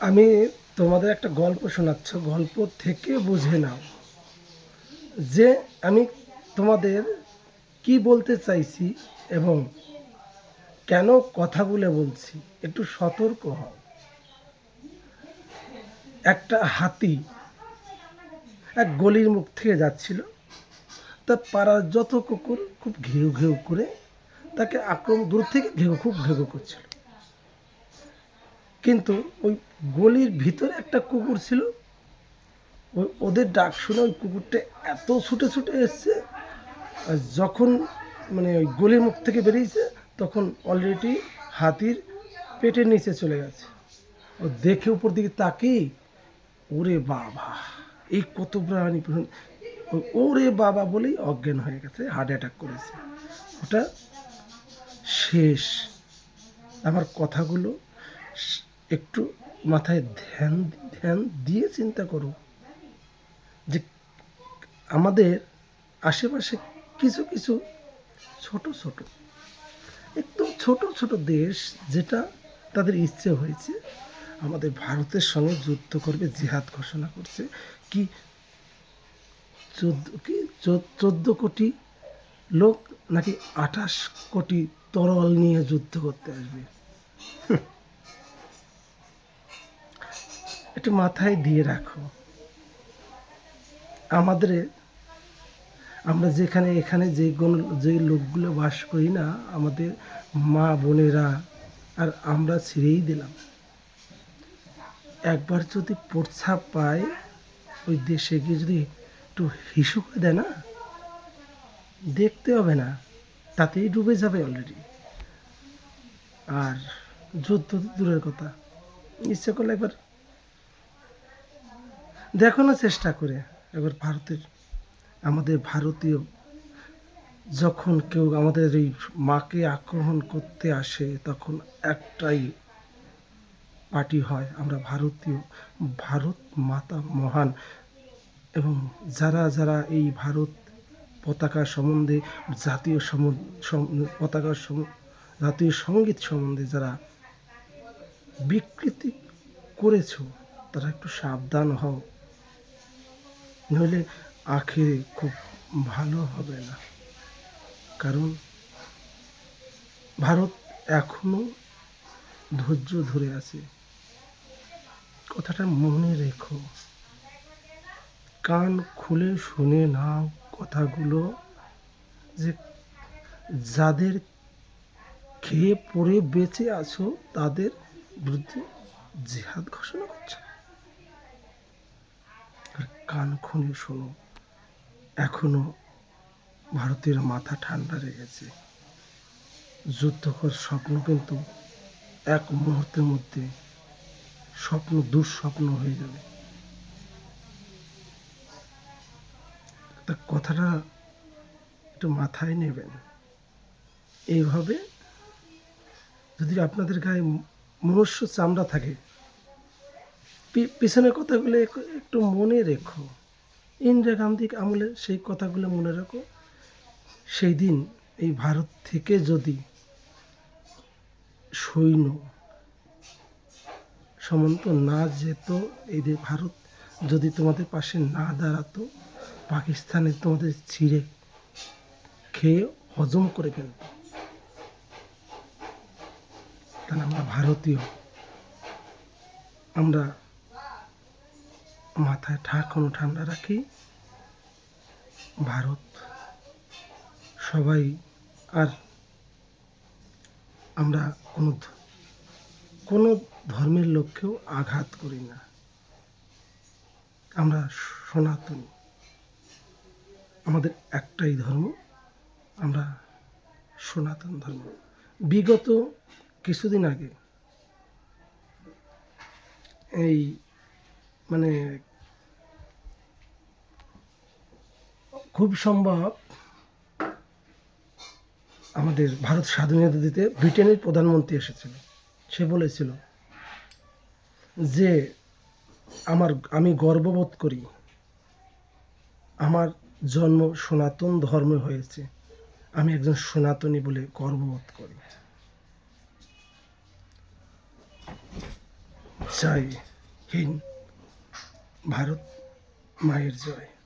আমি তোমাদের একটা গল্প শোনাচ্ছ, গল্প থেকে বুঝে নাও যে আমি তোমাদের কি বলতে চাইছি এবং কেন কথাগুলো বলছি। একটু সতর্ক হও। একটা হাতি এক গলির মুখ থেকে যাচ্ছিল। তা পাড়ার যত কুকুর খুব ঘেউ ঘেউ করে তাকে আক্রমণ, দূর থেকে খুব ঘেউ করছিল। কিন্তু ওই গলির ভিতরে একটা কুকুর ছিল। ওদের ডাক শুনে ওই কুকুরটা এত ছুটে ছুটে এসছে, আর যখন মানে ওই গলির মুখ থেকে বেরিয়েছে তখন অলরেডি হাতির পেটের নিচে চলে গেছে। ও দেখে উপর দিকে তাকিয়ে, ওরে বাবা, এই কত প্রাণী! ওরে বাবা বলেই অজ্ঞান হয়ে গেছে, হার্ট অ্যাটাক করেছে। ওটা শেষ। আমার কথাগুলো একটু মাথায় ধ্যান ধ্যান দিয়ে চিন্তা করো যে আমাদের আশেপাশে কিছু কিছু ছোট ছোট, একদম ছোট ছোট দেশ, যেটা তাদের ইচ্ছে হয়েছে আমাদের ভারতের সঙ্গে যুদ্ধ করবে, জিহাদ ঘোষণা করছে। কি 14 কোটি লোক নাকি 28 কোটি তরল নিয়ে যুদ্ধ করতে আসবে। একটু মাথায় দিয়ে রাখো। আমরা যেখানে এখানে যে লোকগুলো বাস করি না, আমাদের মা বোনেরা আর আমরা ছেড়েই দিলাম। একবার যদি প্রস্রাব পায়, ওই দেশে গিয়ে যদি একটু হিসু করে দেয় না, দেখতে হবে না, তাতেই ডুবে যাবে অলরেডি। আর যুদ্ধ তো দূরের কথা, ইচ্ছে করলে একবার দেখো না, চেষ্টা করে একবার আমাদের ভারতীয় যখন কেউ আমাদের এই মাকে আক্রমণ করতে আসে, তখন একটাই পার্টি হয়, আমরা ভারতীয়। ভারত মাতা মহান। এবং যারা যারা এই ভারত পতাকা সম্বন্ধে, পতাকা জাতীয় সঙ্গীত সম্বন্ধে যারা বিকৃতি করেছ, তারা একটু সাবধান হও, নইলে আখেরে খুব ভালো হবে না। কারণ ভারত এখনো ধৈর্য ধরে আছে। কথাটা মনে রেখো, কান খুলে শুনে নাও কথাগুলো, যে যাদের খেয়ে পড়ে বেঁচে আছো তাদের বিরুদ্ধে জিহাদ ঘোষণা করছে। আর কান খুলে শোনো, এখনো ভারতের মাথা ঠান্ডা রেখেছে। যুদ্ধকর স্বপ্ন কিন্তু এক মুহূর্তের মধ্যে দুঃস্বপ্ন হয়ে যাবে। তা কথাটা একটু মাথায় নেবেন। এইভাবে যদি আপনাদের গায়ে মনুষ্য চামড়া থাকে, পিছনের কথাগুলো একটু মনে রেখো। ইন্দিরা গান্ধী আমলে সেই কথাগুলো মনে রাখো। সেই দিন এই ভারত থেকে যদি সৈন্য সামন্ত না যেত, এই ভারত যদি তোমাদের পাশে না দাঁড়াতো, পাকিস্তানে তোমাদের ছিঁড়ে খেয়ে হজম করে ফেলত। কারণ আমরা ভারতীয়, আমরা মাথায় এখনো ঠান্ডা রাখি। ভারত সবাই, আর আমরা কোনো ধর্মের লোককেও আঘাত করি না। আমরা সনাতনী, আমাদের একটাই ধর্ম, আমরা সনাতন ধর্ম। বিগত কিছুদিন আগে এই মানে খুব সম্ভব আমাদের ভারত স্বাধীনতা দিতে ব্রিটেনের প্রধানমন্ত্রী এসেছিল। সে বলেছিল যে আমি গর্ববোধ করি, আমার জন্ম সনাতন ধর্মে হয়েছে, আমি একজন সনাতনী বলে গর্ববোধ করি। চাই হীন। ভারত মায়ের জয়।